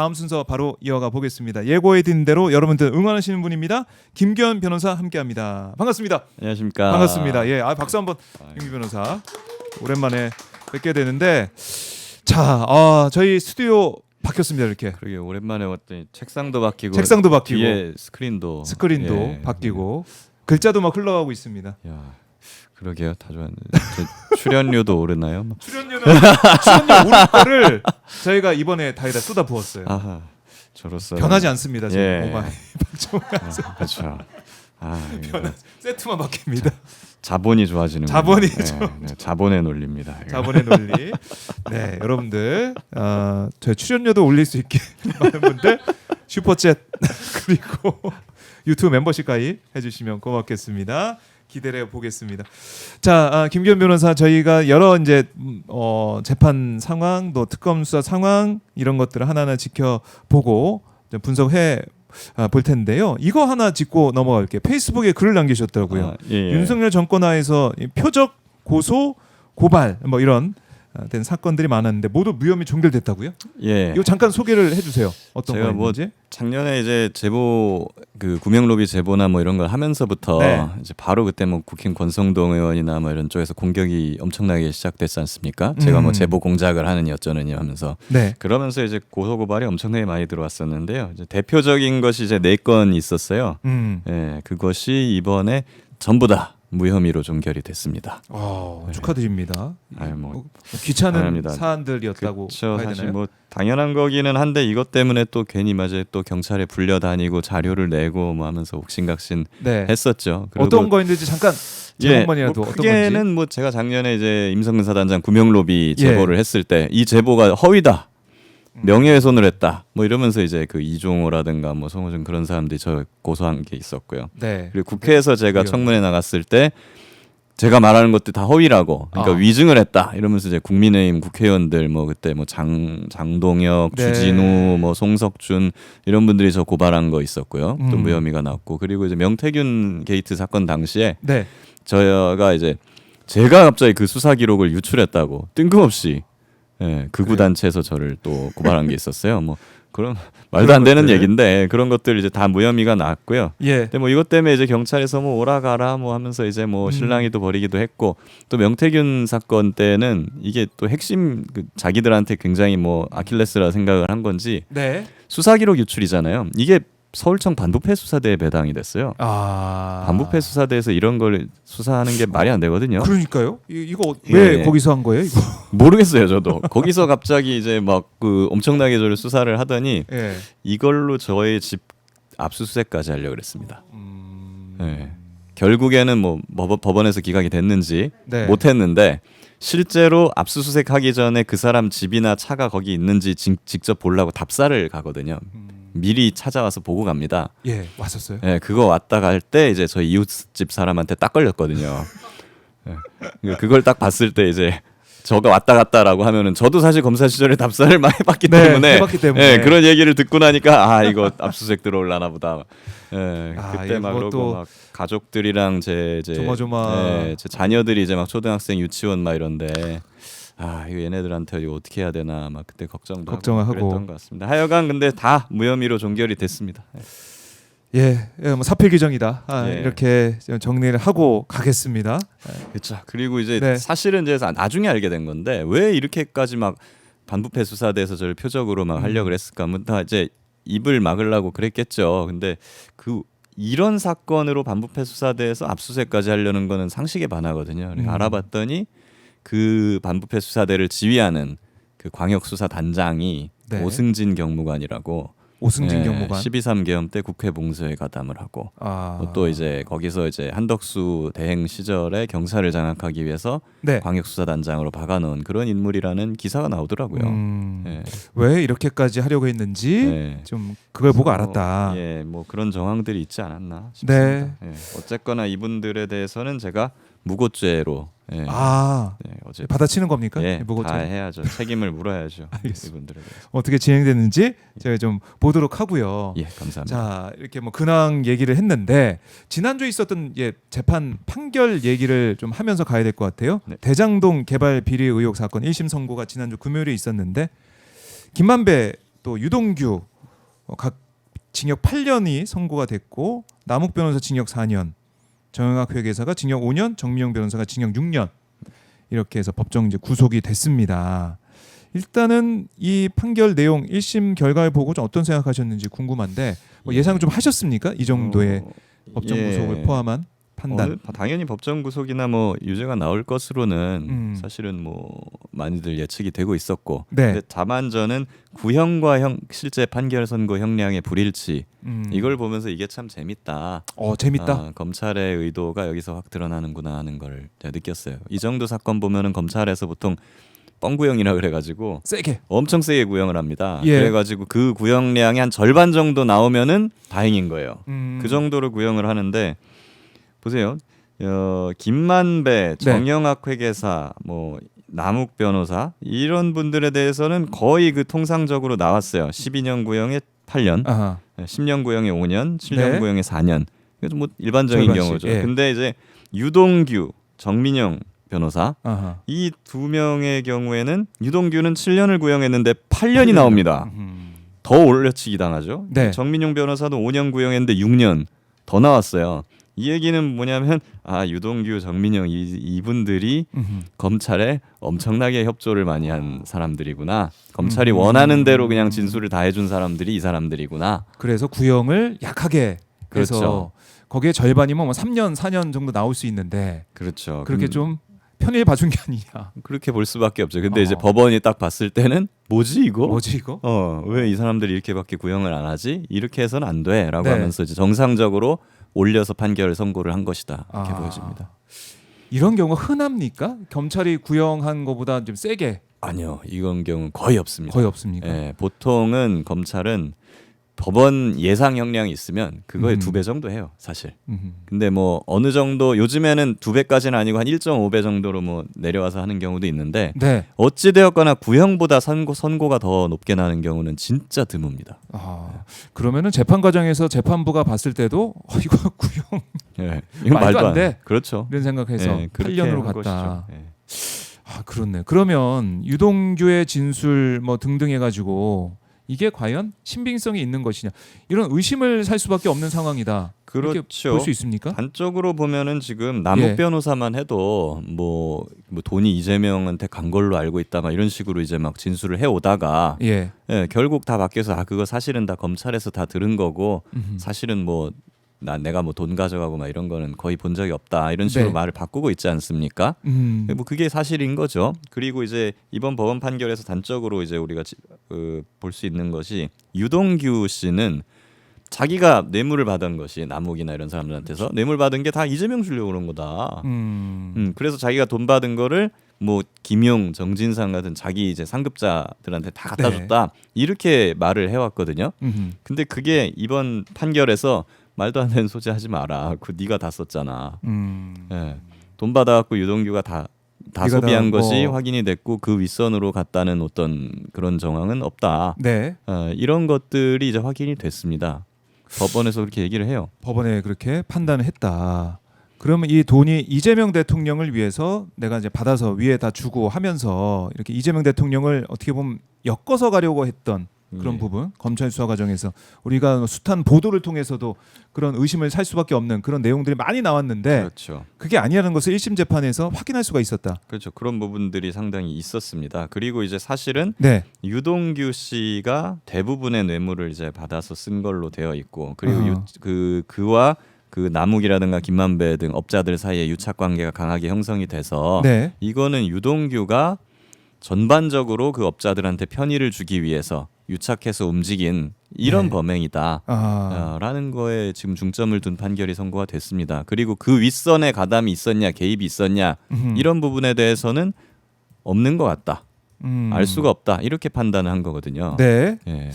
다음 순서 바로 이어가 보겠습니다. 예고해드린 대로 여러분들 응원하시는 분입니다. 김규현 변호사 함께합니다. 반갑습니다. 안녕하십니까. 반갑습니다. 예, 박수 한번. 김규현 변호사 오랜만에 뵙게 되는데, 자, 저희 스튜디오 바뀌었습니다. 이렇게. 그러게 오랜만에 왔더니 책상도 바뀌고 뒤에 스크린도 예, 바뀌고 글자도 막 흘러가고 있습니다. 야, 그러게요. 다 좋았는데 출연료도 오르나요? 출연료 오를 거를 저희가 이번에 다에다 쏟아 부었어요. 아하, 저로서 변하지 않습니다. 지금 예. 오마이 박정환 그렇죠. 세트만 바뀝니다. 자본이 좋아지는 자본이 자본의 논리입니다. 이거. 자본의 논리. 네, 여러분들 저희 출연료도 올릴 수 있게 많은 분들 슈퍼챗 그리고 유튜브 멤버십 가입 해주시면 고맙겠습니다. 기대해 보겠습니다. 자, 김규현 변호사, 저희가 여러 이제 재판 상황, 또 특검 수사 상황 이런 것들을 하나하나 지켜보고 분석해 볼 텐데요. 이거 하나 짚고 넘어갈게요. 페이스북에 글을 남기셨더라고요. 예. 윤석열 정권 하에서 표적 고소 고발 뭐 이런 된 사건들이 많았는데 모두 무혐의 종결됐다고요? 예. 이거 잠깐 소개를 해주세요. 어떤 제가 거였는지. 작년에 이제 제보 그 구명로비 제보나 뭐 이런 걸 하면서부터 네. 이제 바로 그때 뭐 국힘 권성동 의원이나 뭐 이런 쪽에서 공격이 엄청나게 시작됐지 않습니까? 제가 뭐 제보 공작을 하느니 어쩌느니 하면서 네. 그러면서 이제 고소 고발이 엄청나게 많이 들어왔었는데요. 이제 대표적인 것이 이제 4건 있었어요. 예, 그것이 이번에 전부 다 무혐의로 종결이 됐습니다. 축하드립니다. 아유, 뭐 귀찮은 당연합니다. 사안들이었다고 그렇죠. 봐야 사실 되나요? 뭐 당연한 거기는 한데 이것 때문에 또 괜히 맞아요. 또 경찰에 불려다니고 자료를 내고 뭐 하면서 옥신각신 네. 했었죠. 어떤 거였는지 잠깐 제목만이라도 뭐 어떤 크게는 건지. 뭐 제가 작년에 이제 임성근 사단장 구명로비 제보를 예. 했을 때 이 제보가 허위다. 명예훼손을 했다. 뭐 이러면서 이제 그 이종호라든가 뭐 송호준 그런 사람들이 저 고소한 게 있었고요. 네. 그리고 국회에서 제가 위원. 청문회 나갔을 때 제가 말하는 것들 다 허위라고, 그러니까 위증을 했다 이러면서 이제 국민의힘 국회의원들 뭐 그때 뭐 장동혁, 네. 주진우, 뭐 송석준 이런 분들이 저 고발한 거 있었고요. 또 무혐의가 나왔고, 그리고 이제 명태균 게이트 사건 당시에 네. 저희가 이제 제가 갑자기 그 수사 기록을 유출했다고 뜬금없이 극우 단체에서 저를 또 고발한 게 있었어요. 뭐 그런 말도 안 되는 것들. 얘기인데 그런 것들 이제 다 무혐의가 나왔고요. 예. 근데 뭐 이것 때문에 이제 경찰에서 뭐 오라가라 뭐 하면서 이제 뭐 실랑이도 벌이기도 했고, 또 명태균 사건 때는 이게 또 핵심 자기들한테 굉장히 뭐 아킬레스라 생각을 한 건지 네. 수사 기록 유출이잖아요. 이게 서울청 반부패 수사대에 배당이 됐어요. 반부패 수사대에서 이런 걸 수사하는 게 말이 안 되거든요. 그러니까요. 이거 왜 예. 거기서 한 거예요? 이거. 모르겠어요, 저도. 거기서 갑자기 이제 막 그 엄청나게 저를 수사를 하더니 예. 이걸로 저의 집 압수수색까지 하려고 그랬습니다. 예. 결국에는 뭐 법원에서 기각이 됐는지 네. 못했는데, 실제로 압수수색하기 전에 그 사람 집이나 차가 거기 있는지 직접 보려고 답사를 가거든요. 미리 찾아와서 보고 갑니다. 예, 왔었어요. 예, 그거 왔다 갈 때 이제 저희 이웃집 사람한테 딱 걸렸거든요. 예. 그걸 딱 봤을 때 이제 저가 왔다 갔다라고 하면은, 저도 사실 검사 시절에 답사를 많이 해봤기 네, 때문에, 해봤기 때문에. 예, 그런 얘기를 듣고 나니까 이거 압수수색 들어올라나 보다. 예, 그때 막 이거 또 그러고 막 가족들이랑 제 조마조마. 제 자녀들이 이제 막 초등학생 유치원 막 이런데 이거 얘네들한테 이거 어떻게 해야 되나 막 그때 걱정도 걱정을 하고. 그랬던 것 같습니다. 하여간 근데 다 무혐의로 종결이 됐습니다. 예, 뭐 사필 규정이다. 예. 이렇게 정리를 하고 가겠습니다. 그렇죠. 그리고 이제 네. 사실은 이제 나중에 알게 된 건데 왜 이렇게까지 막 반부패 수사대에서 저를 표적으로 막 하려고 그랬을까? 뭐 다 이제 입을 막으려고 그랬겠죠. 근데 이런 사건으로 반부패 수사대에서 압수수색까지 하려는 거는 상식에 반하거든요. 알아봤더니 그 반부패 수사대를 지휘하는 그 광역수사단장이 네. 오승진 경무관이라고, 오승진 경무관. 12.3 계엄 때 국회 봉쇄에 가담을 하고, 또 이제 거기서 이제 한덕수 대행 시절에 경찰을 장악하기 위해서 네. 광역수사단장으로 박아놓은 그런 인물이라는 기사가 나오더라고요. 예. 왜 이렇게까지 하려고 했는지 네. 좀 그걸 보고 알았다. 예, 뭐 그런 정황들이 있지 않았나 네. 싶습니다. 예. 어쨌거나 이분들에 대해서는 제가 무고죄로 어제 받아치는 겁니까? 다 무고죄? 해야죠. 책임을 물어야죠. 알겠습니다. 이분들에 대해서. 어떻게 진행되는지 제가 좀 보도록 하고요. 예, 감사합니다. 자, 이렇게 뭐 근황 얘기를 했는데 지난주에 있었던 재판 판결 얘기를 좀 하면서 가야 될 것 같아요. 네. 대장동 개발 비리 의혹 사건 1심 선고가 지난주 금요일에 있었는데 김만배 또 유동규 각 징역 8년이 선고가 됐고 남욱 변호사 징역 4년, 정영학 회계사가 징역 5년, 정민영 변호사가 징역 6년 이렇게 해서 법정 이제 구속이 됐습니다. 일단은 이 판결 내용 1심 결과를 보고 좀 어떤 생각하셨는지 궁금한데 뭐 예상을 좀 하셨습니까? 이 정도의 법정 구속을 포함한 판단. 당연히 법정 구속이나 뭐 유죄가 나올 것으로는 사실은 뭐 많이들 예측이 되고 있었고, 네. 근데 다만 저는 구형과 실제 판결 선고 형량의 불일치 이걸 보면서 이게 참 재밌다. 재밌다. 검찰의 의도가 여기서 확 드러나는구나 하는 걸 제가 느꼈어요. 이 정도 사건 보면은 검찰에서 보통 뻥구형이라 그래가지고 세게 엄청 세게 구형을 합니다. 예. 그래가지고 그 구형량이 한 절반 정도 나오면은 다행인 거예요. 그 정도로 구형을 하는데 보세요. 김만배, 정영학 회계사, 뭐 남욱 변호사 이런 분들에 대해서는 거의 그 통상적으로 나왔어요. 12년 구형에 8년, 아하. 10년 구형에 5년, 7년 네. 구형에 4년. 그래서 뭐 일반적인 절반씩, 경우죠. 예. 근데 이제 유동규, 정민영 변호사 아하. 이 두 명의 경우에는 유동규는 7년을 구형했는데 8년이 나옵니다. 더 올려치기 당하죠. 네. 정민용 변호사도 5년 구형했는데 6년 더 나왔어요. 이 얘기는 뭐냐면 유동규, 정민용 이분들이 검찰에 엄청나게 협조를 많이 한 사람들이구나. 검찰이 원하는 대로 그냥 진술을 다 해준 사람들이 이 사람들이구나. 그래서 구형을 약하게 해서 그렇죠. 거기에 절반이면 뭐 3년, 4년 정도 나올 수 있는데 그렇죠. 그렇게 좀 편의를 봐준 게 아니냐. 그렇게 볼 수밖에 없죠. 근데 이제 법원이 딱 봤을 때는 뭐지 이거? 뭐지 이거? 왜 이 사람들이 이렇게밖에 구형을 안 하지? 이렇게 해서는 안 돼라고 네. 하면서 이제 정상적으로 올려서 판결을 선고를 한 것이다. 이렇게 보여집니다. 이런 경우가 흔합니까? 검찰이 구형한 것보다 좀 세게 아니요, 이건 경우는 거의 없습니다. 거의 없습니까? 예, 보통은 검찰은 법원 예상 형량이 있으면 그거의 2배 정도 해요, 사실. 근데 뭐 어느 정도 요즘에는 2배까지는 아니고 한 1.5배 정도로 뭐 내려와서 하는 경우도 있는데 네. 어찌 되었거나 구형보다 선고가 더 높게 나는 경우는 진짜 드뭅니다. 그러면은 재판 과정에서 재판부가 봤을 때도 이거 구형 예, 이건 말도 안 돼. 그렇죠. 이런 생각해서 예, 그렇게 8년으로 한 갔다. 것이죠. 예. 그렇네. 그러면 유동규의 진술 뭐 등등 해가지고 이게 과연 신빙성이 있는 것이냐 이런 의심을 살 수밖에 없는 상황이다. 그렇죠. 볼 수 있습니까? 단적으로 보면은 지금 남욱 예. 변호사만 해도 뭐 돈이 이재명한테 간 걸로 알고 있다 막 이런 식으로 이제 막 진술을 해 오다가 예. 결국 다 바뀌어서 그거 사실은 다 검찰에서 다 들은 거고 사실은 뭐 내가 뭐 돈 가져가고 막 이런 거는 거의 본 적이 없다 이런 식으로 네. 말을 바꾸고 있지 않습니까? 뭐 그게 사실인 거죠. 그리고 이제 이번 법원 판결에서 단적으로 이제 우리가 볼 수 있는 것이 유동규 씨는 자기가 뇌물을 받은 것이 남욱이나 이런 사람들한테서 뇌물 받은 게 다 이재명 주려고 그런 거다. 그래서 자기가 돈 받은 거를 뭐 김용, 정진상 같은 자기 이제 상급자들한테 다 갖다 네. 줬다 이렇게 말을 해왔거든요. 근데 그게 이번 판결에서 말도 안 되는 소리 하지 마라. 그 네가 다 썼잖아. 예. 돈 받아갖고 유동규가 다 소비한 것이 확인이 됐고 그 윗선으로 갔다는 어떤 그런 정황은 없다. 네. 이런 것들이 이제 확인이 됐습니다. 법원에서 그렇게 얘기를 해요. 법원에 그렇게 판단을 했다. 그러면 이 돈이 이재명 대통령을 위해서 내가 이제 받아서 위에다 주고 하면서 이렇게 이재명 대통령을 어떻게 보면 엮어서 가려고 했던 그런 부분 검찰 수사 과정에서 우리가 숱한 보도를 통해서도 그런 의심을 살 수밖에 없는 그런 내용들이 많이 나왔는데 그렇죠. 그게 아니라는 것을 1심 재판에서 확인할 수가 있었다. 그렇죠. 그런 부분들이 상당히 있었습니다. 그리고 이제 사실은 네. 유동규 씨가 대부분의 뇌물을 이제 받아서 쓴 걸로 되어 있고 그리고 그와 그 남욱이라든가 김만배 등 업자들 사이에 유착 관계가 강하게 형성이 돼서 네. 이거는 유동규가 전반적으로 그 업자들한테 편의를 주기 위해서 유착해서 움직인 이런 네. 범행이다 라는 거에 지금 중점을 둔 판결이 선고가 됐습니다. 그리고 그 윗선에 가담이 있었냐 개입이 있었냐 이런 부분에 대해서는 없는 것 같다. 알 수가 없다. 이렇게 판단을 한 거거든요. 네. 예.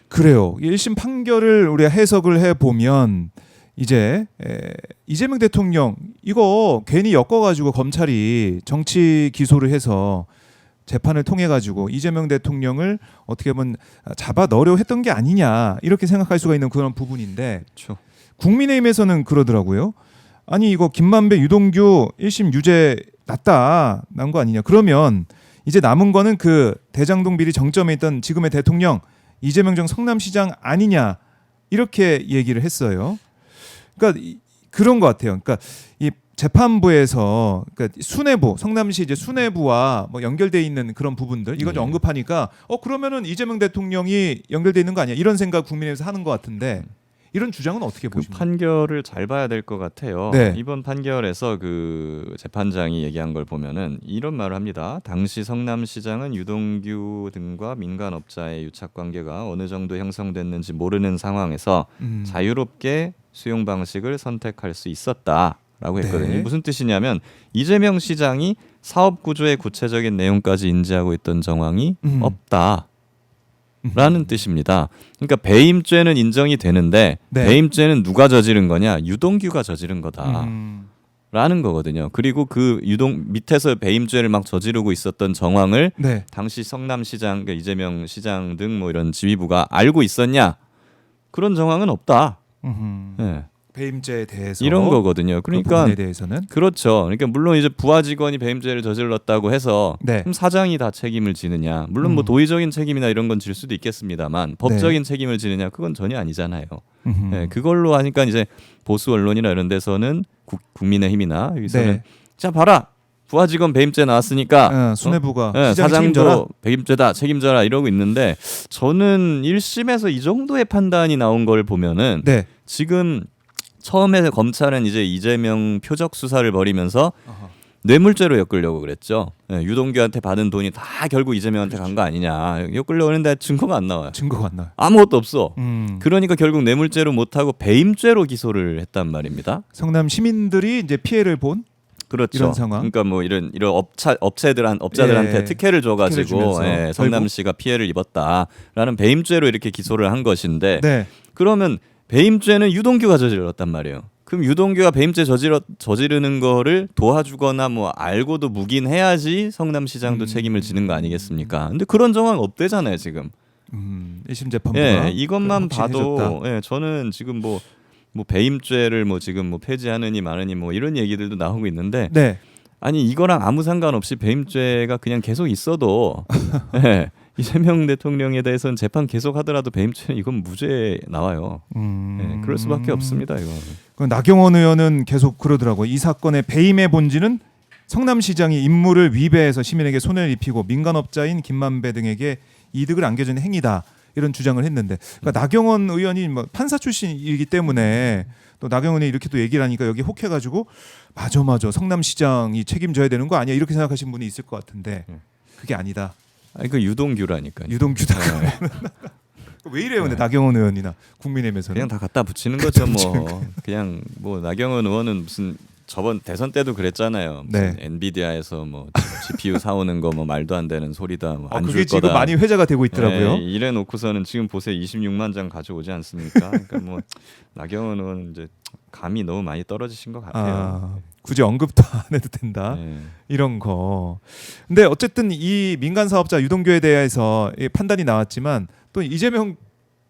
그래요. 1심 판결을 우리가 해석을 해보면 이제 이재명 대통령 이거 괜히 엮어가지고 검찰이 정치 기소를 해서 재판을 통해 가지고 이재명 대통령을 어떻게 보면 잡아 넣으려 했던 게 아니냐 이렇게 생각할 수가 있는 그런 부분인데 그렇죠. 국민의힘에서는 그러더라고요. 아니 이거 김만배, 유동규 1심 유죄 난 거 아니냐. 그러면 이제 남은 거는 그 대장동 비리 정점에 있던 지금의 대통령 이재명 전 성남시장 아니냐 이렇게 얘기를 했어요. 그러니까 그런 것 같아요. 그러니까 이 재판부에서 그러니까 수뇌부 성남시 이제 수뇌부와 뭐 연결돼 있는 그런 부분들 이걸 좀 언급하니까 그러면은 이재명 대통령이 연결돼 있는 거 아니야 이런 생각 국민의힘에서 하는 것 같은데 이런 주장은 어떻게 그 보십니까? 판결을 잘 봐야 될 것 같아요. 네. 이번 판결에서 그 재판장이 얘기한 걸 보면은 이런 말을 합니다. 당시 성남시장은 유동규 등과 민간업자의 유착 관계가 어느 정도 형성됐는지 모르는 상황에서 자유롭게 수용 방식을 선택할 수 있었다라고 했거든요. 네. 무슨 뜻이냐면 이재명 시장이 사업 구조의 구체적인 내용까지 인지하고 있던 정황이 없다. 라는 뜻입니다. 그러니까 배임죄는 인정이 되는데 네. 배임죄는 누가 저지른 거냐? 유동규가 저지른 거다라는 거거든요. 그리고 그 밑에서 배임죄를 막 저지르고 있었던 정황을 네. 당시 성남시장, 그러니까 이재명 시장 등 뭐 이런 지휘부가 알고 있었냐? 그런 정황은 없다. 네. 배임죄에 대해서 이런 거거든요. 그 그러니까 부분에 대해서는 그렇죠. 그러니까 물론 이제 부하 직원이 배임죄를 저질렀다고 해서 네. 그럼 사장이 다 책임을 지느냐? 물론 뭐 도의적인 책임이나 이런 건 질 수도 있겠습니다만 법적인 책임을 지느냐? 그건 전혀 아니잖아요. 네, 그걸로 하니까 이제 보수 언론이나 이런 데서는 국민의힘이나 여기서는 네. 자 봐라 부하 직원 배임죄 나왔으니까 수뇌부가 네, 시장이 사장도 책임져라. 배임죄다 책임져라 이러고 있는데 저는 1심에서 이 정도의 판단이 나온 걸 보면은 네. 지금 처음에 검찰은 이제 이재명 표적 수사를 벌이면서 뇌물죄로 엮으려고 그랬죠. 네, 유동규한테 받은 돈이 다 결국 이재명한테 간 거 아니냐. 엮으려고 했는데 증거가 안 나와요. 증거가 안 나요. 아무것도 없어. 음. 그러니까 결국 뇌물죄로 못하고 배임죄로 기소를 했단 말입니다. 성남 시민들이 이제 피해를 본 그렇죠. 이런 상황. 그러니까 뭐 이런 업자들한테 예, 특혜를 줘가지고 주면서 예, 성남시가 피해를 입었다라는 배임죄로 이렇게 기소를 한 것인데 네. 그러면 배임죄는 유동규가 저질렀단 말이에요. 그럼 유동규가 배임죄 저지르는 거를 도와주거나 뭐 알고도 묵인해야지 성남시장도 책임을 지는 거 아니겠습니까? 근데 그런 정황 없대잖아요 지금. 1심 재판부가 예, 이것만 그걸 확신해줬다. 봐도 예, 저는 지금 뭐 배임죄를 뭐 지금 뭐 폐지하느니 마느니 뭐 이런 얘기들도 나오고 있는데 네. 아니 이거랑 아무 상관없이 배임죄가 그냥 계속 있어도 예, 이재명 대통령에 대해서는 재판 계속 하더라도 배임죄는 이건 무죄 나와요. 예, 그럴 수밖에 없습니다. 이거. 그 나경원 의원은 계속 그러더라고요. 이 사건의 배임의 본질은 성남시장이 임무를 위배해서 시민에게 손해를 입히고 민간업자인 김만배 등에게 이득을 안겨주는 행위다. 이런 주장을 했는데 그러니까 나경원 의원이 뭐 판사 출신이기 때문에 또 나경원이 이렇게 또 얘기를 하니까 여기 혹해가지고 맞아 성남시장이 책임져야 되는 거 아니야 이렇게 생각하시는 분이 있을 것 같은데 그게 아니다. 아니 그 유동규라니까요. 유동규다. 네. 왜 이래요, 근데 나경원 의원이나 국민의힘에서는 그냥 다 갖다 붙이는 거죠 뭐. 그냥 뭐 나경원 의원은 무슨 저번 대선 때도 그랬잖아요. 무슨 네. 엔비디아에서 뭐 GPU 사오는 거 뭐 말도 안 되는 소리다. 뭐 안 그게 줄 지금 거다. 많이 회자가 되고 있더라고요. 네, 이래 놓고서는 지금 보세 26만 장 가져오지 않습니까? 그러니까 뭐 나경원 의원 이제 감이 너무 많이 떨어지신 것 같아요. 굳이 언급도 안 해도 된다. 네. 이런 거. 근데 어쨌든 이 민간 사업자 유동규에 대해서 이 판단이 나왔지만 또 이재명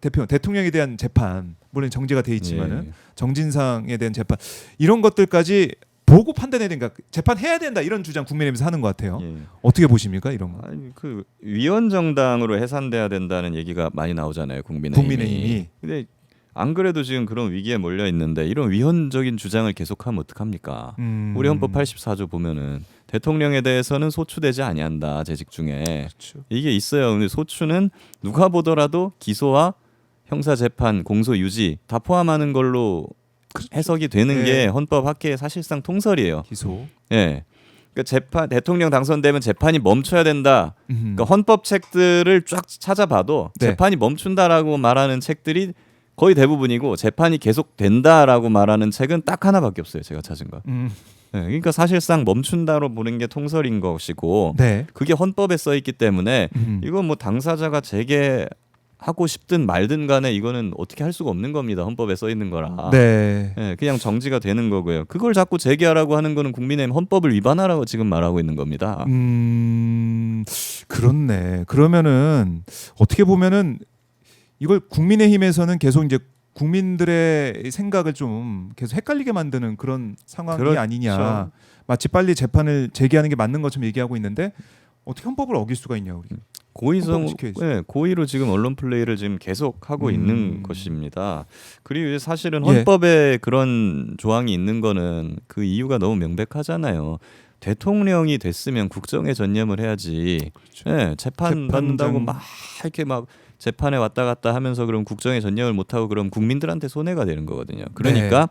대통령에 대한 재판 물론 정지가 돼 있지만은 예. 정진상에 대한 재판 이런 것들까지 보고 판단해야 된다. 재판해야 된다 이런 주장 국민의힘에서 하는 것 같아요. 예. 어떻게 보십니까 이런 거? 아니 그 위원 정당으로 해산돼야 된다는 얘기가 많이 나오잖아요. 국민의힘이. 근데 안 그래도 지금 그런 위기에 몰려 있는데 이런 위헌적인 주장을 계속하면 어떡합니까? 우리 헌법 84조 보면은 대통령에 대해서는 소추되지 아니한다 재직 중에 그렇죠. 이게 있어요. 근데 소추는 누가 보더라도 기소와 형사 재판, 공소 유지 다 포함하는 걸로 해석이 되는 네. 게 헌법 학계의 사실상 통설이에요. 기소. 예. 그러니까 대통령 당선되면 재판이 멈춰야 된다. 그러니까 헌법 책들을 쫙 찾아봐도 네. 재판이 멈춘다라고 말하는 책들이 거의 대부분이고 재판이 계속 된다라고 말하는 책은 딱 하나밖에 없어요. 제가 찾은 거. 예, 그러니까 사실상 멈춘다로 보는 게 통설인 것이고 네. 그게 헌법에 써 있기 때문에 이건 뭐 당사자가 재개하고 싶든 말든 간에 이거는 어떻게 할 수가 없는 겁니다. 헌법에 써 있는 거라. 네. 예, 그냥 정지가 되는 거고요. 그걸 자꾸 재개하라고 하는 거는 국민의힘 헌법을 위반하라고 지금 말하고 있는 겁니다. 그렇네. 그러면은 어떻게 보면은 이걸 국민의힘에서는 계속 이제 국민들의 생각을 좀 계속 헷갈리게 만드는 그런 상황이 그렇죠. 아니냐. 마치 빨리 재판을 재개하는 게 맞는 것처럼 얘기하고 있는데 어떻게 헌법을 어길 수가 있냐 우리. 고의성, 헌법을 지켜야지. 네, 고의로 지금 언론 플레이를 지금 계속 하고 있는 것입니다. 그리고 이제 사실은 예. 헌법에 그런 조항이 있는 거는 그 이유가 너무 명백하잖아요. 대통령이 됐으면 국정에 전념을 해야지. 그렇죠. 예, 재판 재판장- 받는다고 막 이렇게 막 재판에 왔다 갔다 하면서 그럼 국정에 전념을 못 하고 그럼 국민들한테 손해가 되는 거거든요. 그러니까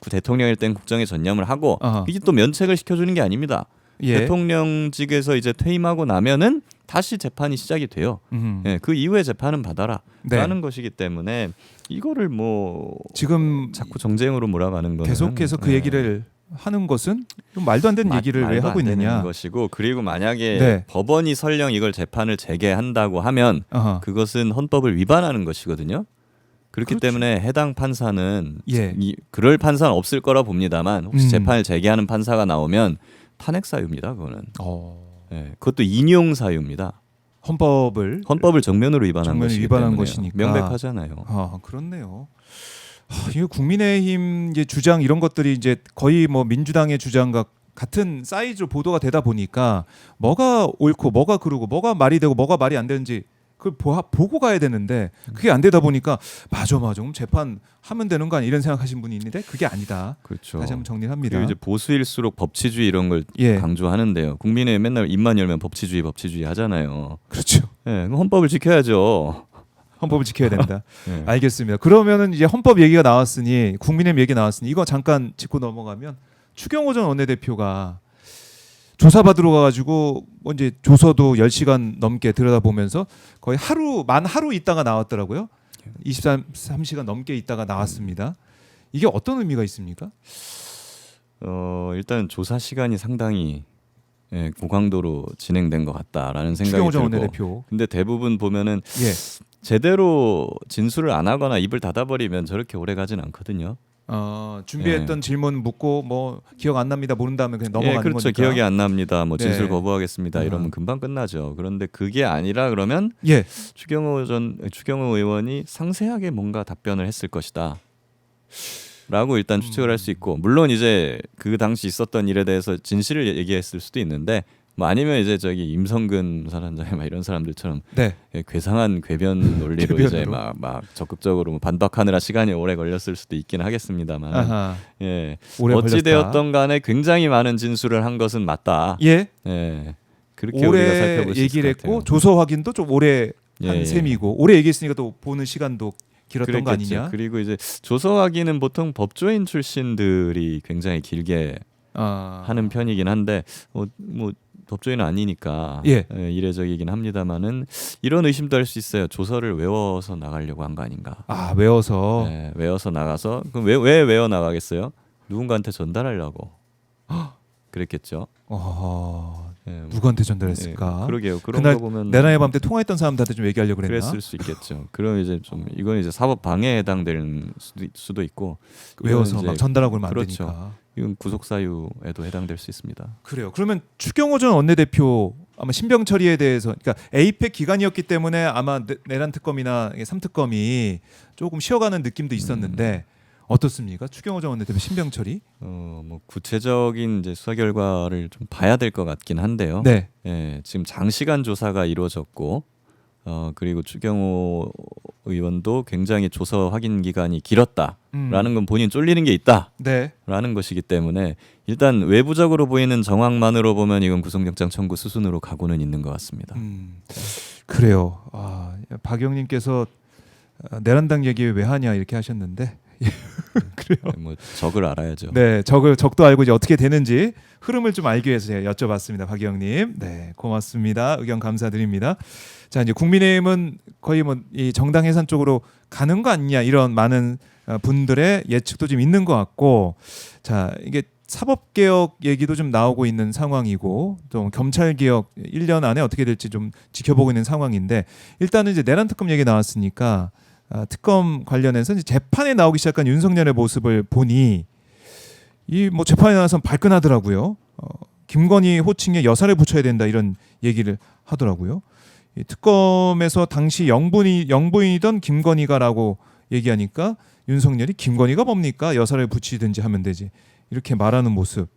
그 대통령일 땐 국정에 전념을 하고 아하. 이게 또 면책을 시켜주는 게 아닙니다. 예. 대통령직에서 이제 퇴임하고 나면은 다시 재판이 시작이 돼요. 예, 그 이후에 재판은 받아라 네. 라는 것이기 때문에 이거를 뭐 지금 자꾸 정쟁으로 몰아가는 거는 계속해서 그 예, 얘기를 하는 것은 좀 말도 안 되는 얘기를 왜 말도 하고 안 되는 있느냐. 것이고 그리고 만약에 네. 법원이 설령 이걸 재판을 재개한다고 하면 아하. 그것은 헌법을 위반하는 것이거든요. 그렇기 그렇죠. 때문에 해당 판사는 예. 그럴 판사는 없을 거라 봅니다만 혹시 재판을 재개하는 판사가 나오면 탄핵 사유입니다. 그거는 예, 그것도 인용 사유입니다. 헌법을 정면으로 위반한 정면으로 것이기 위반한 때문에 것이니까. 명백하잖아요. 그렇네요. 이게 국민의힘 이제 주장 이런 것들이 이제 거의 뭐 민주당의 주장과 같은 사이즈로 보도가 되다 보니까 뭐가 옳고 뭐가 그르고 뭐가 말이 되고 뭐가 말이 안 되는지 그걸 보고 가야 되는데 그게 안 되다 보니까 맞아 그럼 재판 하면 되는 거 아니야 이런 생각하시는 분이 있는데 그게 아니다. 그렇죠. 다시 한번 정리를 합니다. 그리고 이제 보수일수록 법치주의 이런 걸 예. 강조하는데요. 국민의힘 맨날 입만 열면 법치주의 하잖아요. 그렇죠. 예, 그럼 헌법을 지켜야죠. 헌법을 지켜야 된다. 예. 알겠습니다. 그러면은 이제 헌법 얘기가 나왔으니 국민의힘 얘기 나왔으니 이거 잠깐 짚고 넘어가면 추경호 전 원내대표가 조사받으러 가가지고 뭐 이제 조서도 10시간 넘게 들여다보면서 거의 만 하루 있다가 나왔더라고요. 23시간 넘게 있다가 나왔습니다. 이게 어떤 의미가 있습니까? 일단 조사 시간이 상당히 고강도로 진행된 것 같다라는 생각이 추경호 전 들고. 원내대표. 근데 대부분 보면은 예. 제대로 진술을 안 하거나 입을 닫아버리면 저렇게 오래 가진 않거든요. 준비했던 질문 묻고 뭐 기억 안 납니다 모른다면 그냥 넘어가는 예, 그렇죠. 거니까. 기억이 안 납니다. 뭐 진술 네. 거부하겠습니다. 이러면 금방 끝나죠. 그런데 그게 아니라 그러면 예. 추경호 의원이 상세하게 뭔가 답변을 했을 것이다. 라고 일단 추측을 할 수 있고 물론 이제 그 당시 있었던 일에 대해서 진실을 얘기했을 수도 있는데 뭐 아니면 이제 저기 임성근 사단장이 막 이런 사람들처럼 네. 괴상한 궤변 논리로 이제 궤변으로. 막 적극적으로 반박하느라 시간이 오래 걸렸을 수도 있긴 하겠습니다만 아하. 예. 오래 어찌 걸렸다. 되었던 간에 굉장히 많은 진술을 한 것은 맞다. 예. 예. 그렇게 우리가 오래 살펴볼 수 있을 얘기를 것 같아요. 했고 조서 확인도 좀 오래 한 예, 예. 셈이고 오래 얘기했으니까 또 보는 시간도 길었던 거 그랬겠죠. 아니냐? 그리고 이제 조서하기는 보통 법조인 출신들이 굉장히 길게 하는 편이긴 한데 뭐 법조인은 아니니까 예. 이례적이긴 합니다만은 이런 의심도 할 수 있어요. 조서를 외워서 나가려고 한 거 아닌가? 외워서. 네, 외워서 나가서 그럼 왜 외워 나가겠어요? 누군가한테 전달하려고 그랬겠죠. 예, 뭐, 누구한테 전달했을까? 예, 그러게요. 그런 그날 거 보면 내란의 밤 때 통화했던 사람들한테 좀 얘기하려고 그랬나? 그랬을 수 있겠죠. 그럼 이제 좀 이건 이제 사법 방해에 해당될 수도 있고 외워서 이건 막 이제 전달하고 그러면 안 그렇죠. 되니까. 이건 구속 사유에도 해당될 수 있습니다. 그래요. 그러면 추경호 전 원내대표 아마 신병 처리에 대해서 그러니까 에이펙 기간이었기 때문에 아마 내란 특검이나 3특검이 조금 쉬어가는 느낌도 있었는데 어떻습니까? 추경호 전 원내대표 신병 처리? 뭐 구체적인 이제 수사 결과를 좀 봐야 될 것 같긴 한데요. 네. 예, 지금 장시간 조사가 이루어졌고 그리고 추경호 의원도 굉장히 조사 확인 기간이 길었다라는 건 본인 쫄리는 게 있다라는 네. 것이기 때문에 일단 외부적으로 보이는 정황만으로 보면 이건 구속영장 청구 수순으로 가고는 있는 것 같습니다. 그래요. 박영님께서 내란당 얘기 왜 하냐 이렇게 하셨는데 그래요. 뭐 적을 알아야죠. 네, 적도 알고 이제 어떻게 되는지 흐름을 좀 알기 위해서 제가 여쭤봤습니다, 박영님. 네, 고맙습니다. 의견 감사드립니다. 자, 이제 국민의힘은 거의 뭐 이 정당 해산 쪽으로 가는 거 아니냐 이런 많은 분들의 예측도 좀 있는 것 같고, 자 이게 사법개혁 얘기도 좀 나오고 있는 상황이고 또 검찰개혁 1년 안에 어떻게 될지 좀 지켜보고 있는 상황인데 일단은 이제 내란 특검 얘기 나왔으니까. 특검 관련해서 이제 재판에 나오기 시작한 윤석열의 모습을 보니 이 뭐 재판에 나와서 발끈하더라고요. 김건희 호칭에 여사를 붙여야 된다 이런 얘기를 하더라고요. 이 특검에서 당시 영부인이던 김건희가라고 얘기하니까 윤석열이 김건희가 뭡니까? 여사를 붙이든지 하면 되지 이렇게 말하는 모습.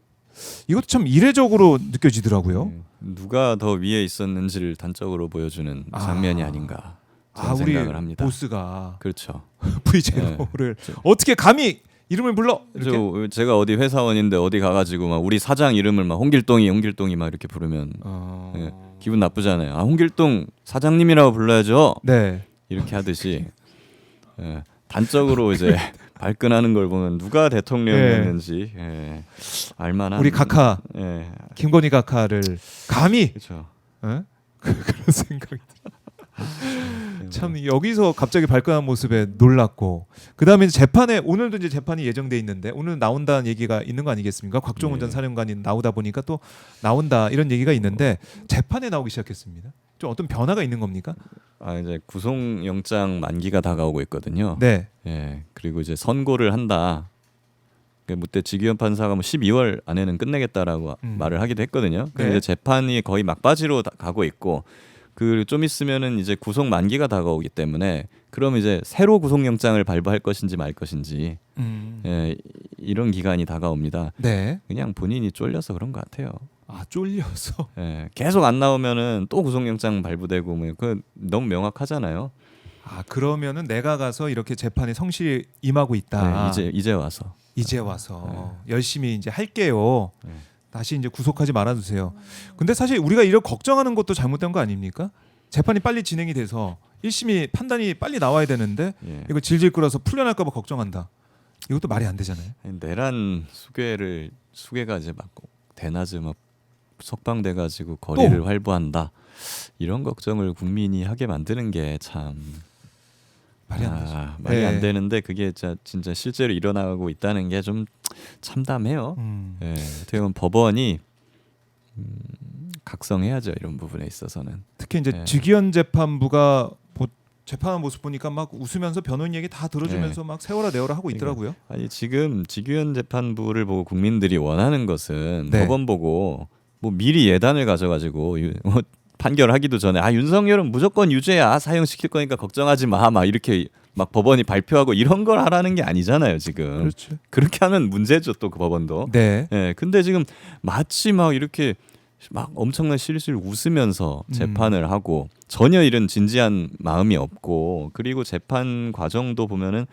이것도 참 이례적으로 느껴지더라고요. 누가 더 위에 있었는지를 단적으로 보여주는 장면이 아닌가 저는 우리 생각을 합니다. 보스가 그렇죠. V제로를 어떻게 감히 이름을 불러? 이렇게? 제가 어디 회사원인데 어디 가가지고 막 우리 사장 이름을 막 홍길동이 막 이렇게 부르면 예, 기분 나쁘잖아요. 홍길동 사장님이라고 불러야죠. 네. 이렇게 하듯이 예, 단적으로 이제 발끈하는 걸 보면 누가 대통령이었는지 예, 알만한 우리 각하 예, 김건희 각하를 감히 그렇죠. 예? 그런 생각이 참 여기서 갑자기 발끈한 모습에 놀랐고 그다음에 이제 재판에 오늘도 이제 재판이 예정돼 있는데 오늘 나온다는 얘기가 있는 거 아니겠습니까? 곽종훈 전 사령관이 나오다 보니까 또 나온다 이런 얘기가 있는데 재판에 나오기 시작했습니다. 좀 어떤 변화가 있는 겁니까? 이제 구속영장 만기가 다가오고 있거든요. 네. 예, 그리고 이제 선고를 한다. 그때 지기현 판사가 뭐 12월 안에는 끝내겠다라고 말을 하기도 했거든요. 근데 네. 이제 재판이 거의 막바지로 가고 있고 그 좀 있으면은 이제 구속 만기가 다가오기 때문에 그럼 이제 새로 구속영장을 발부할 것인지 말 것인지 예, 이런 기간이 다가옵니다. 네. 그냥 본인이 쫄려서 그런 것 같아요. 쫄려서. 예, 계속 안 나오면은 또 구속영장 발부되고 뭐 그 너무 명확하잖아요. 그러면은 내가 가서 이렇게 재판에 성실히 임하고 있다. 네, 이제 와서. 이제 와서 열심히 이제 할게요. 다시 이제 구속하지 말아주세요. 근데 사실 우리가 이렇게 걱정하는 것도 잘못된 거 아닙니까? 재판이 빨리 진행이 돼서 1심이 판단이 빨리 나와야 되는데 예. 이거 질질 끌어서 풀려날까 봐 걱정한다. 이것도 말이 안 되잖아요. 내란 수괴가 이제 막 대낮에 막 석방돼 가지고 거리를 활보한다. 이런 걱정을 국민이 하게 만드는 게 참 말이 안 되죠. 말이 네. 안 되는데 그게 진짜 실제로 일어나고 있다는 게 좀 참담해요. 예, 어떻게 보면 법원이 각성해야죠 이런 부분에 있어서는. 특히 이제 네. 직위원 재판부가 재판한 모습 보니까 막 웃으면서 변호인 얘기 다 들어주면서 막 세워라 내워라 하고 있더라고요. 아니 지금 직위원 재판부를 보고 국민들이 원하는 것은 네. 법원 보고 뭐 미리 예단을 가져가지고 판결하기도 전에 윤석열은 무조건 유죄야 사형시킬 거니까 걱정하지 마 막 이렇게 막 법원이 발표하고 이런 걸 하라는 게 아니잖아요 지금. 그렇죠. 그렇게 하면 문제죠 또 그 법원도. 네. 예, 근데 지금 마치 막 이렇게 막 엄청난 실실 웃으면서 재판을 하고 전혀 이런 진지한 마음이 없고 그리고 재판 과정도 보면은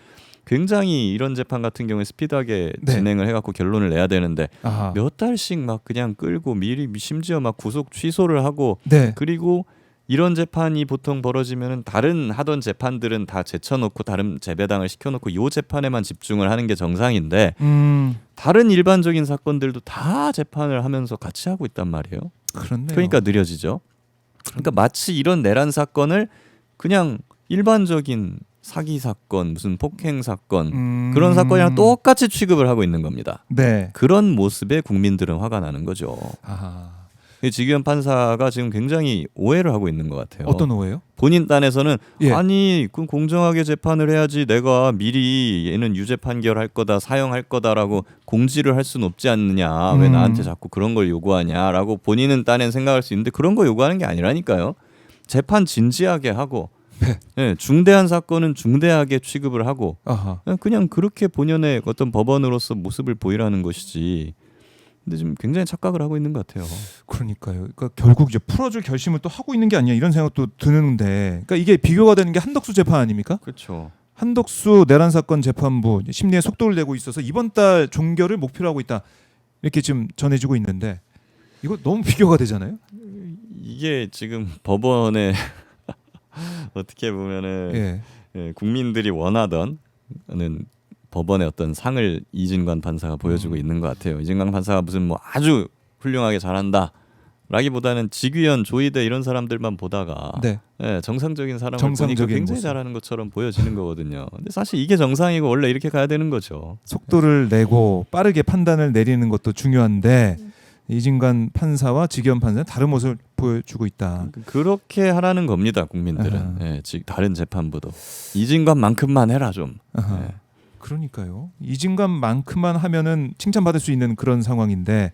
굉장히 이런 재판 같은 경우에 스피드하게 네. 진행을 해갖고 결론을 내야 되는데 아하. 몇 달씩 막 그냥 끌고 미리 심지어 막 구속 취소를 하고 네. 그리고 이런 재판이 보통 벌어지면은 다른 하던 재판들은 다 제쳐놓고 다른 재배당을 시켜놓고 요 재판에만 집중을 하는 게 정상인데 다른 일반적인 사건들도 다 재판을 하면서 같이 하고 있단 말이에요. 그렇네요. 그러니까 느려지죠. 그러니까 마치 이런 내란 사건을 그냥 일반적인 사기 사건, 무슨 폭행 사건 그런 사건이랑 똑같이 취급을 하고 있는 겁니다. 네. 그런 모습에 국민들은 화가 나는 거죠. 아하. 지기현 판사가 지금 굉장히 오해를 하고 있는 것 같아요. 어떤 오해요? 본인 딴에서는 예. 아니 그 공정하게 재판을 해야지 내가 미리 얘는 유죄 판결할 거다 사형할 거다라고 공지를 할 수는 없지 않느냐 왜 나한테 자꾸 그런 걸 요구하냐라고 본인은 딴엔 생각할 수 있는데 그런 거 요구하는 게 아니라니까요. 재판 진지하게 하고 네, 중대한 사건은 중대하게 취급을 하고 아하. 그냥 그렇게 본연의 어떤 법원으로서 모습을 보이라는 것이지. 근데 지금 굉장히 착각을 하고 있는 것 같아요. 그러니까요. 그러니까 결국 이제 풀어줄 결심을 또 하고 있는 게 아니냐 이런 생각도 드는데, 그러니까 이게 비교가 되는 게 한덕수 재판 아닙니까? 그렇죠. 한덕수 내란 사건 재판부 심리에 속도를 내고 있어서 이번 달 종결을 목표로 하고 있다 이렇게 지금 전해지고 있는데 이거 너무 비교가 되잖아요. 이게 지금 법원에 어떻게 보면은 예. 예, 국민들이 원하던 법원의 어떤 상을 이진관 판사가 보여주고 있는 것 같아요. 이진관 판사가 무슨 뭐 아주 훌륭하게 잘한다라기보다는 직위원, 조희대 이런 사람들만 보다가 네. 예, 정상적인 사람을 정상적인 보니까 굉장히 모습. 잘하는 것처럼 보여지는 거거든요. 근데 사실 이게 정상이고 원래 이렇게 가야 되는 거죠. 속도를 내고 빠르게 판단을 내리는 것도 중요한데 이진관 판사와 직위원 판사는 다른 모습을 보여주고 있다. 그렇게 하라는 겁니다. 국민들은. 예, 다른 재판부도 이진관만큼만 해라 좀. 아하. 예. 그러니까요. 이진관만큼만 하면은 칭찬받을 수 있는 그런 상황인데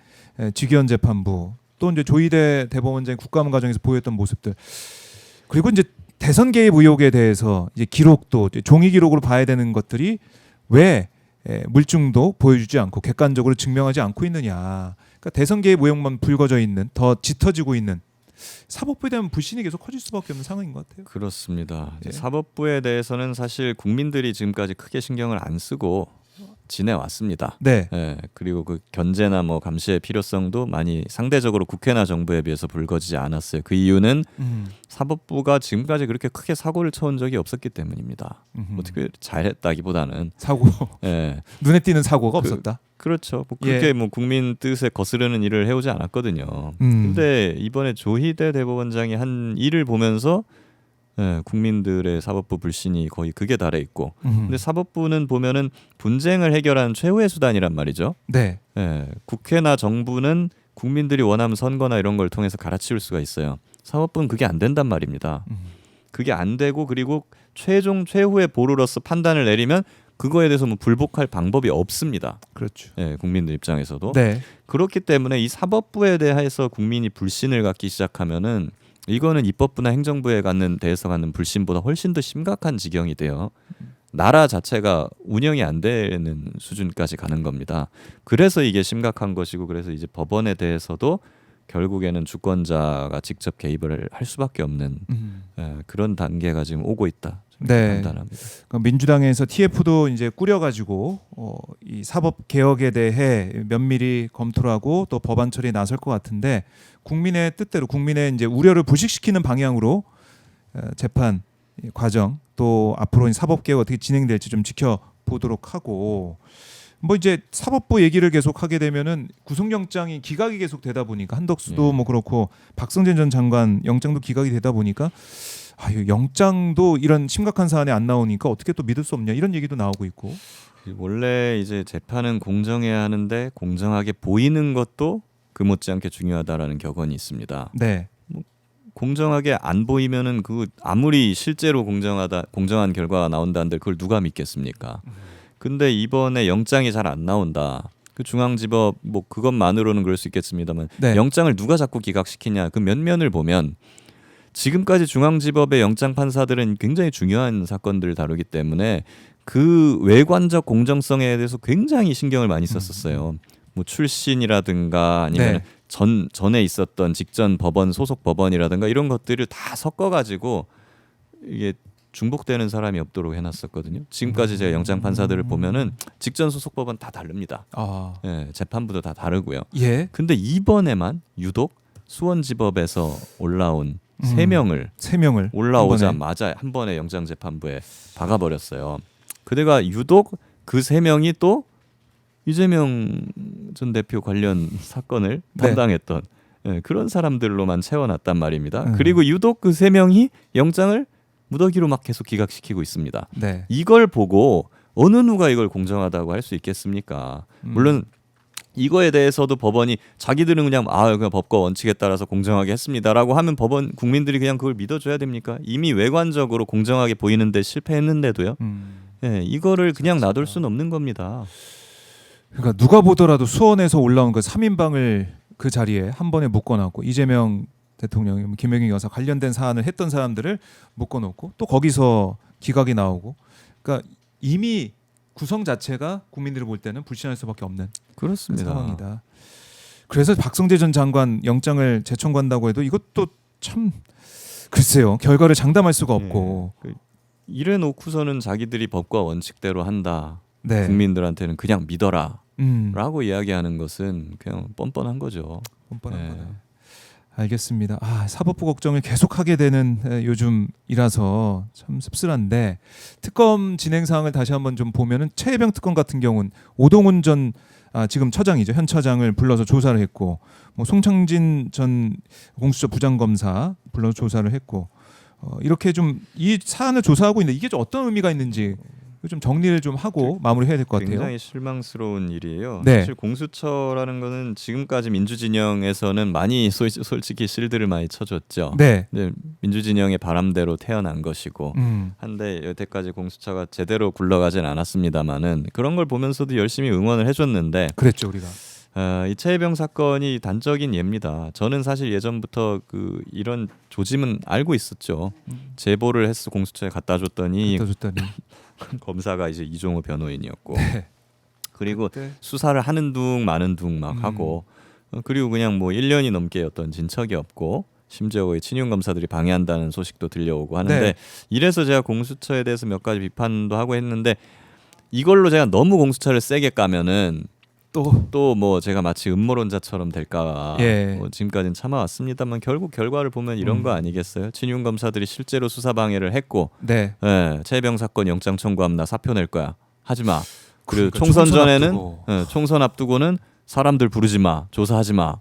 직위원 재판부 또 이제 조희대 대법원장이 국감원 과정에서 보였던 모습들 그리고 이제 대선 개입 의혹에 대해서 이제 기록도 이제 종이 기록으로 봐야 되는 것들이 왜 물증도 보여주지 않고 객관적으로 증명하지 않고 있느냐. 그러니까 대선 개입 의혹만 불거져 있는, 더 짙어지고 있는 사법부에 대한 불신이 계속 커질 수밖에 없는 상황인 것 같아요. 그렇습니다. 네. 사법부에 대해서는 사실 국민들이 지금까지 크게 신경을 안 쓰고 지내왔습니다. 네. 그리고 그 견제나 뭐 감시의 필요성도 많이 상대적으로 국회나 정부에 비해서 불거지지 않았어요. 그 이유는 사법부가 지금까지 그렇게 크게 사고를 쳐온 적이 없었기 때문입니다. 어떻게 잘했다기보다는 사고 예, 눈에 띄는 사고가 없었다. 그렇죠. 뭐 그렇게 뭐 국민 뜻에 거스르는 일을 해오지 않았거든요. 근데 이번에 조희대 대법원장이 한 일을 보면서 국민들의 사법부 불신이 거의 극에 달해 있고, 근데 사법부는 보면은 분쟁을 해결하는 최후의 수단이란 말이죠. 네. 국회나 정부는 국민들이 원하면 선거나 이런 걸 통해서 갈아치울 수가 있어요. 사법부는 그게 안 된단 말입니다. 그게 안 되고, 그리고 최후의 보루로서 판단을 내리면 그거에 대해서 뭐 불복할 방법이 없습니다. 그렇죠. 국민들 입장에서도. 네. 그렇기 때문에 이 사법부에 대해서 국민이 불신을 갖기 시작하면은 이거는 입법부나 행정부에 대해서 갖는 불신보다 훨씬 더 심각한 지경이 돼요. 나라 자체가 운영이 안 되는 수준까지 가는 겁니다. 그래서 이게 심각한 것이고, 그래서 이제 법원에 대해서도 결국에는 주권자가 직접 개입을 할 수밖에 없는 그런 단계가 지금 오고 있다. 네. 판단합니다. 그러니까 민주당에서 TF도 이제 꾸려가지고 이 사법 개혁에 대해 면밀히 검토를 하고 또 법안 처리에 나설 것 같은데, 국민의 뜻대로 국민의 이제 우려를 부식시키는 방향으로 재판 과정 또 앞으로 사법 개혁 어떻게 진행될지 좀 지켜보도록 하고, 뭐 이제 사법부 얘기를 계속 하게 되면은 구속영장이 기각이 계속 되다 보니까 한덕수도 뭐 그렇고 박성재 전 장관 영장도 기각이 되다 보니까 영장도 이런 심각한 사안에 안 나오니까 어떻게 또 믿을 수 없냐 이런 얘기도 나오고 있고. 원래 이제 재판은 공정해야 하는데 공정하게 보이는 것도 그 못지않게 중요하다라는 격언이 있습니다. 네. 공정하게 안 보이면은 그 아무리 실제로 공정한 결과가 나온다는데 그걸 누가 믿겠습니까? 근데 이번에 영장이 잘 안 나온다. 그 중앙지법 뭐 그것만으로는 그럴 수 있겠습니다만 네. 영장을 누가 자꾸 기각시키냐 그 면면을 보면 지금까지 중앙지법의 영장 판사들은 굉장히 중요한 사건들을 다루기 때문에 그 외관적 공정성에 대해서 굉장히 신경을 많이 썼었어요. 뭐 출신이라든가 아니면 네. 전에 있었던 직전 법원 소속 법원이라든가 이런 것들을 다 섞어가지고 이게 중복되는 사람이 없도록 해놨었거든요. 지금까지 제가 영장 판사들을 보면은 직전 소속 법원 다 다릅니다. 재판부도 다 다르고요. 예. 근데 이번에만 유독 수원지법에서 올라온 3명을 올라오자마자 한 번에 영장재판부에 박아버렸어요. 그대가 유독 그 3명이 또 이재명 전 대표 관련 사건을 담당했던 그런 사람들로만 채워놨단 말입니다. 그리고 유독 그 3명이 영장을 무더기로 막 계속 기각시키고 있습니다. 네. 이걸 보고 어느 누가 이걸 공정하다고 할 수 있겠습니까? 물론 이거에 대해서도 법원이 자기들은 그냥 법과 원칙에 따라서 공정하게 했습니다라고 하면 법원 국민들이 그냥 그걸 믿어줘야 됩니까? 이미 외관적으로 공정하게 보이는데 실패했는데도요. 이거를 그냥 놔둘 수는 없는 겁니다. 그러니까 누가 보더라도 수원에서 올라온 그 3인방을 그 자리에 한 번에 묶어놨고 이재명 대통령, 김혜경 여사 관련된 사안을 했던 사람들을 묶어놓고 또 거기서 기각이 나오고, 그러니까 이미 구성 자체가 국민들이 볼 때는 불신할 수밖에 없는 그렇습니다. 상황이다. 그래서 박성재 전 장관 영장을 재청구한다고 해도 이것도 참 글쎄요, 결과를 장담할 수가 없고. 이래 놓고서는 자기들이 법과 원칙대로 한다. 네. 국민들한테는 그냥 믿어라 라고 이야기하는 것은 그냥 뻔뻔한 거죠. 뻔뻔한 거다. 알겠습니다. 사법부 걱정을 계속하게 되는 요즘이라서 참 씁쓸한데, 특검 진행 사항을 다시 한번 좀 보면은 최혜병 특검 같은 경우는 오동훈 전 지금 처장이죠, 현 처장을 불러서 조사를 했고, 뭐 송창진 전 공수처 부장검사 불러서 조사를 했고, 이렇게 좀 이 사안을 조사하고 있는데 이게 좀 어떤 의미가 있는지 좀 정리를 좀 하고 마무리해야 될 것 같아요. 굉장히 실망스러운 일이에요. 네. 사실 공수처라는 거는 지금까지 민주진영에서는 많이 솔직히 실드를 많이 쳐줬죠. 네. 민주진영의 바람대로 태어난 것이고 한데 여태까지 공수처가 제대로 굴러가진 않았습니다만은 그런 걸 보면서도 열심히 응원을 해줬는데 그랬죠 우리가. 이 최혜병 사건이 단적인 예입니다. 저는 사실 예전부터 이런 조짐은 알고 있었죠. 제보를 해서 공수처에 갖다 줬더니 검사가 이제 이종호 변호인이었고 그리고 그때. 수사를 하는 둥 마는 둥 막 하고 그리고 그냥 뭐 1년이 넘게 어떤 진척이 없고 심지어 거의 친윤 검사들이 방해한다는 소식도 들려오고 하는데 네. 이래서 제가 공수처에 대해서 몇 가지 비판도 하고 했는데 이걸로 제가 너무 공수처를 세게 까면은 또 뭐 제가 마치 음모론자처럼 될까 예. 뭐 지금까지는 참아왔습니다만 결국 결과를 보면 이런 거 아니겠어요? 친윤 검사들이 실제로 수사 방해를 했고 네. 예, 최혜병 사건 영장 청구하면 나 사표 낼 거야. 하지 마. 그리고 그러니까 총선 총선 전에는 앞두고. 총선 앞두고는 사람들 부르지 마. 조사하지 마.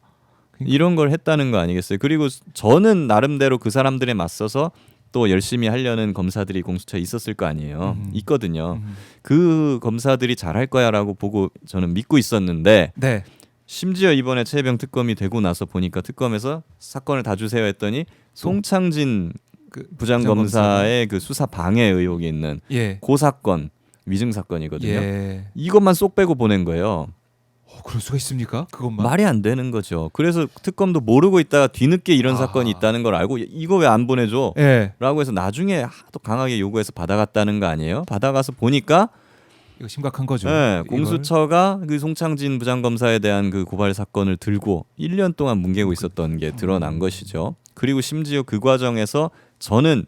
이런 걸 했다는 거 아니겠어요? 그리고 저는 나름대로 그 사람들에 맞서서 또 열심히 하려는 검사들이 공수처에 있었을 거 아니에요. 있거든요. 그 검사들이 잘할 거야라고 보고 저는 믿고 있었는데 네. 심지어 이번에 최혜병 특검이 되고 나서 보니까 특검에서 사건을 다 주세요 했더니 송창진 그 부장검사의 그 수사 방해 의혹이 있는 예. 그 사건 위증 사건이거든요. 예. 이것만 쏙 빼고 보낸 거예요. 그럴 수가 있습니까? 그것만. 말이 안 되는 거죠. 그래서 특검도 모르고 있다가 뒤늦게 이런 사건이 있다는 걸 알고 이거 왜 안 보내줘? 예. 라고 해서 나중에 하도 강하게 요구해서 받아갔다는 거 아니에요? 받아가서 보니까 이거 심각한 거죠. 네, 이걸. 공수처가 그 송창진 부장검사에 대한 그 고발 사건을 들고 1년 동안 뭉개고 있었던 게 드러난 것이죠. 그리고 심지어 그 과정에서 저는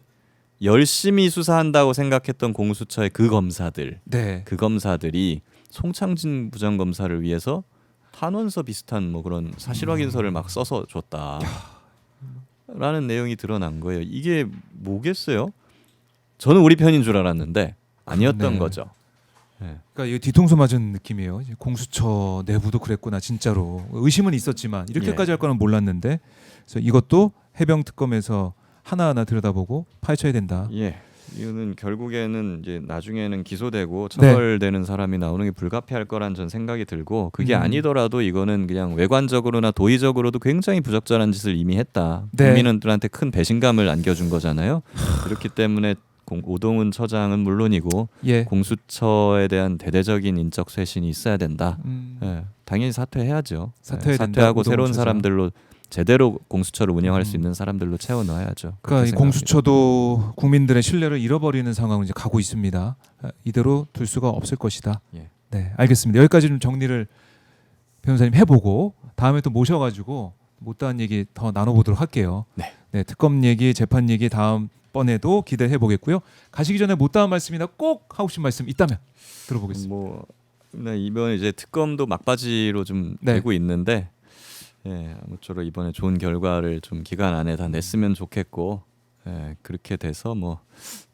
열심히 수사한다고 생각했던 공수처의 그 검사들, 네. 그 검사들이 송창진 부장검사를 위해서 탄원서 비슷한 뭐 그런 사실 확인서를 막 써서 줬다. 라는 내용이 드러난 거예요. 이게 뭐겠어요? 저는 우리 편인 줄 알았는데 아니었던 네. 거죠. 네. 그러니까 이 뒤통수 맞은 느낌이에요. 이제 공수처 내부도 그랬구나 진짜로. 의심은 있었지만 이렇게까지 예. 할 거는 몰랐는데. 그래서 이것도 해병 특검에서 하나하나 들여다보고 파헤쳐야 된다. 예. 이거는 결국에는 이제 나중에는 기소되고 네. 처벌되는 사람이 나오는 게 불가피할 거란 전 생각이 들고 그게 아니더라도 이거는 그냥 외관적으로나 도의적으로도 굉장히 부적절한 짓을 이미 했다. 네. 국민들한테 큰 배신감을 안겨준 거잖아요. 그렇기 때문에 오동훈 처장은 물론이고 예. 공수처에 대한 대대적인 인적 쇄신이 있어야 된다. 음. 예, 당연히 사퇴해야죠. 사퇴해야 된다, 사퇴하고 오동훈 새로운 처장. 사람들로 제대로 공수처를 운영할 수 있는 사람들로 채워 넣어야죠. 그러니까 이 공수처도 국민들의 신뢰를 잃어버리는 상황으로 이제 가고 있습니다. 이대로 둘 수가 없을 것이다. 예. 네, 알겠습니다. 여기까지 좀 정리를 변호사님 해보고 다음에 또 모셔가지고 못다한 얘기 더 나눠보도록 할게요. 네. 네, 특검 얘기, 재판 얘기 다음 번에도 기대해 보겠고요. 가시기 전에 못다한 말씀이나 꼭 하고 싶은 말씀 있다면 들어보겠습니다. 뭐 네, 이번에 이제 특검도 막바지로 좀 네. 되고 있는데 예, 아무쪼록 이번에 좋은 결과를 좀 기간 안에 다 냈으면 좋겠고 예, 그렇게 돼서 뭐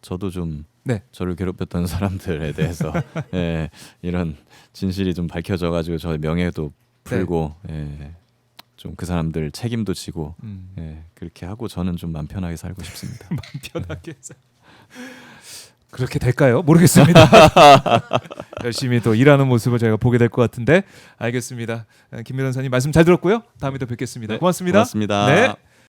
저도 좀 네. 저를 괴롭혔던 사람들에 대해서 예, 이런 진실이 좀 밝혀져가지고 저의 명예도 풀고 예, 좀 그 사람들 책임도 지고 예, 그렇게 하고 저는 좀 마음 편하게 살고 싶습니다. 편하게 해서. 그렇게 될까요? 모르겠습니다. 열심히 또 일하는 모습을 저희가 보게 될 것 같은데 알겠습니다. 김 변호사님 말씀 잘 들었고요. 다음에 또 뵙겠습니다. 네, 고맙습니다. 고맙습니다. 네.